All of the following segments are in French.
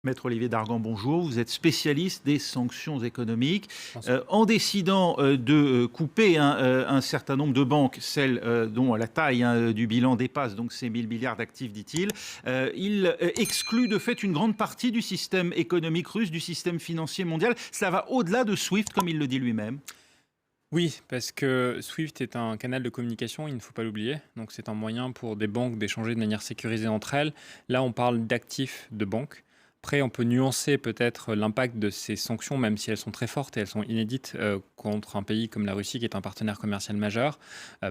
Maître Olivier Dargan, bonjour. Vous êtes spécialiste des sanctions économiques. Bonsoir. En décidant de couper un certain nombre de banques, celles dont la taille du bilan dépasse donc ces 1000 milliards d'actifs, dit-il, il exclut de fait une grande partie du système économique russe, du système financier mondial. Cela va au-delà de SWIFT, comme il le dit lui-même. Oui, parce que SWIFT est un canal de communication, il ne faut pas l'oublier. Donc c'est un moyen pour des banques d'échanger de manière sécurisée entre elles. Là, on parle d'actifs de banques. Après, on peut nuancer peut-être l'impact de ces sanctions, même si elles sont très fortes et elles sont inédites contre un pays comme la Russie, qui est un partenaire commercial majeur,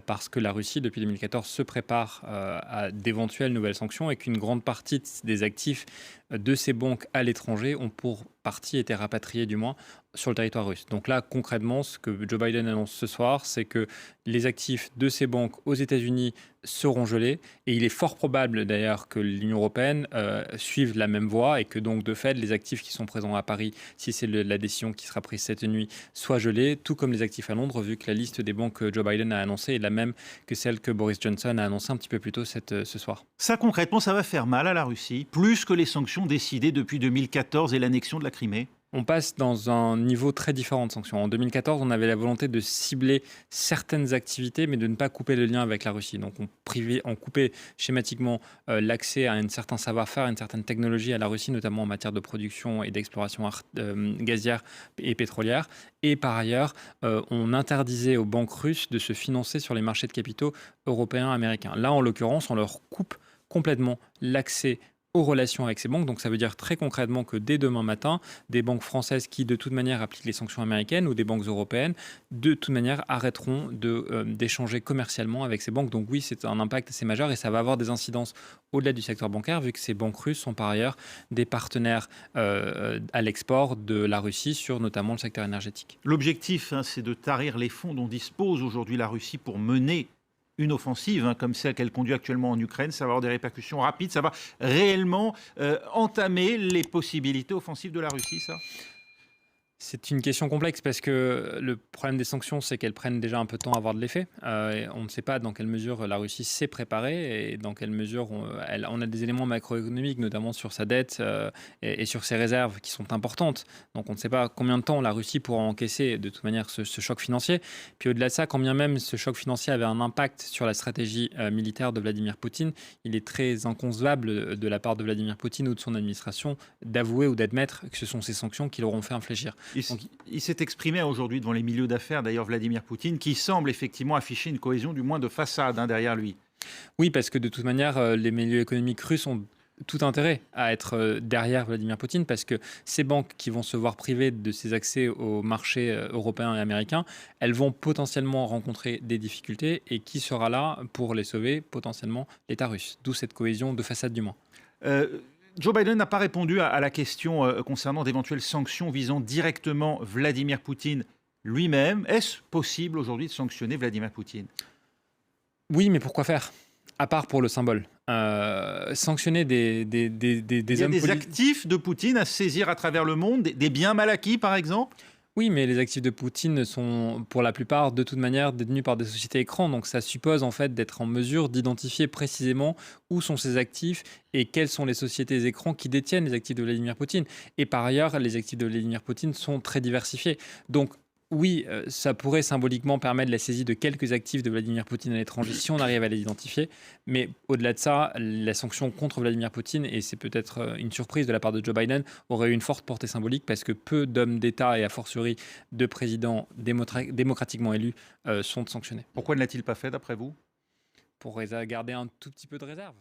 parce que la Russie, depuis 2014, se prépare à d'éventuelles nouvelles sanctions et qu'une grande partie des actifs de ces banques à l'étranger ont pour partie été rapatriés, du moins, sur le territoire russe. Donc là, concrètement, ce que Joe Biden annonce ce soir, c'est que les actifs de ces banques aux États-Unis seront gelés. Et il est fort probable d'ailleurs que l'Union européenne suive la même voie et que donc de fait, les actifs qui sont présents à Paris, si c'est la décision qui sera prise cette nuit, soient gelés, tout comme les actifs à Londres, vu que la liste des banques que Joe Biden a annoncée est la même que celle que Boris Johnson a annoncée un petit peu plus tôt ce soir. Ça, concrètement, ça va faire mal à la Russie, plus que les sanctions décidées depuis 2014 et l'annexion de la Crimée. On passe dans un niveau très différent de sanctions. En 2014, on avait la volonté de cibler certaines activités, mais de ne pas couper le lien avec la Russie. Donc on coupait schématiquement l'accès à un certain savoir-faire, à une certaine technologie à la Russie, notamment en matière de production et d'exploration gazière et pétrolière. Et par ailleurs, on interdisait aux banques russes de se financer sur les marchés de capitaux européens, américains. Là, en l'occurrence, on leur coupe complètement l'accès aux relations avec ces banques. Donc ça veut dire très concrètement que dès demain matin, des banques françaises qui de toute manière appliquent les sanctions américaines ou des banques européennes, de toute manière arrêteront d'échanger commercialement avec ces banques. Donc oui, c'est un impact assez majeur et ça va avoir des incidences au-delà du secteur bancaire, vu que ces banques russes sont par ailleurs des partenaires à l'export de la Russie sur notamment le secteur énergétique. L'objectif, c'est de tarir les fonds dont dispose aujourd'hui la Russie pour mener une offensive, comme celle qu'elle conduit actuellement en Ukraine. Ça va avoir des répercussions rapides, ça va réellement entamer les possibilités offensives de la Russie, ça. C'est une question complexe parce que le problème des sanctions, c'est qu'elles prennent déjà un peu de temps à avoir de l'effet. Et on ne sait pas dans quelle mesure la Russie s'est préparée et dans quelle mesure on a des éléments macroéconomiques, notamment sur sa dette et sur ses réserves qui sont importantes. Donc on ne sait pas combien de temps la Russie pourra encaisser de toute manière ce choc financier. Puis au-delà de ça, quand bien même ce choc financier avait un impact sur la stratégie militaire de Vladimir Poutine, il est très inconcevable de la part de Vladimir Poutine ou de son administration d'avouer ou d'admettre que ce sont ces sanctions qui l'auront fait infléchir. Donc, Il s'est exprimé aujourd'hui devant les milieux d'affaires, d'ailleurs Vladimir Poutine, qui semble effectivement afficher une cohésion du moins de façade derrière lui. oui, parce que de toute manière, les milieux économiques russes ont tout intérêt à être derrière Vladimir Poutine parce que ces banques qui vont se voir privées de ces accès aux marchés européens et américains, elles vont potentiellement rencontrer des difficultés et qui sera là pour les sauver? Potentiellement l'État russe. D'où cette cohésion de façade du moins. Euh, Joe Biden n'a pas répondu à la question concernant d'éventuelles sanctions visant directement Vladimir Poutine lui-même. Est-ce possible aujourd'hui de sanctionner Vladimir Poutine? Oui, mais pourquoi faire? À part pour le symbole. Sanctionner Il des y a hommes des politiques. actifs de Poutine à saisir à travers le monde, des biens mal acquis par exemple? Oui, mais les actifs de Poutine sont pour la plupart de toute manière détenus par des sociétés écrans. Donc ça suppose en fait d'être en mesure d'identifier précisément où sont ces actifs et quelles sont les sociétés écrans qui détiennent les actifs de Vladimir Poutine. Et par ailleurs, les actifs de Vladimir Poutine sont très diversifiés. Donc oui, ça pourrait symboliquement permettre la saisie de quelques actifs de Vladimir Poutine à l'étranger si on arrive à les identifier. Mais au-delà de ça, la sanction contre Vladimir Poutine, et c'est peut-être une surprise de la part de Joe Biden, aurait eu une forte portée symbolique parce que peu d'hommes d'État et a fortiori de présidents démocratiquement élus sont sanctionnés. Pourquoi ne l'a-t-il pas fait d'après vous? Pour garder un tout petit peu de réserve.